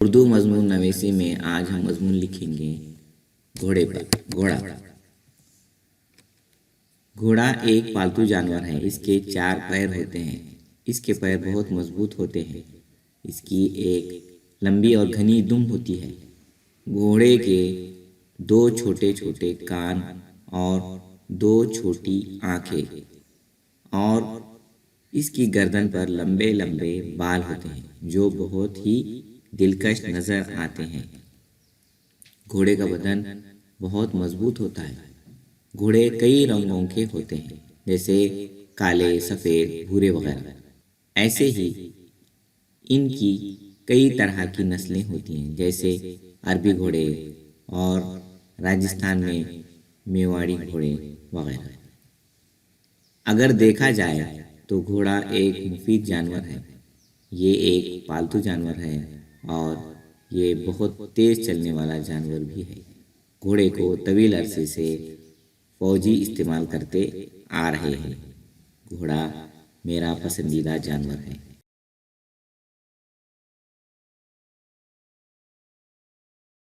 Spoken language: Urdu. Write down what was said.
اردو مضمون نویسی میں آج ہم مضمون لکھیں گے گھوڑے پر۔ گھوڑا ایک پالتو جانور ہے۔ اس کے 4 پیر ہوتے ہیں۔ اس کے پیر بہت مضبوط ہوتے ہیں۔ اس کی ایک لمبی اور گھنی دم ہوتی ہے۔ گھوڑے کے 2 چھوٹے چھوٹے کان اور 2 چھوٹی آنکھیں اور اس کی گردن پر لمبے لمبے بال ہوتے ہیں جو بہت ہی دلکش نظر آتے ہیں۔ گھوڑے کا بدن بہت مضبوط ہوتا ہے۔ گھوڑے کئی رنگوں کے ہوتے ہیں جیسے کالے، سفید، بھورے وغیرہ۔ ایسے ہی ان کی کئی طرح کی نسلیں ہوتی ہیں جیسے عربی گھوڑے اور راجستھان میں میواڑی گھوڑے وغیرہ۔ اگر دیکھا جائے تو گھوڑا ایک مفید جانور ہے۔ یہ ایک پالتو جانور ہے اور یہ بہت تیز چلنے والا جانور بھی ہے۔ گھوڑے کو طویل عرصے سے فوجی استعمال کرتے آ رہے ہیں۔ گھوڑا میرا پسندیدہ جانور ہے۔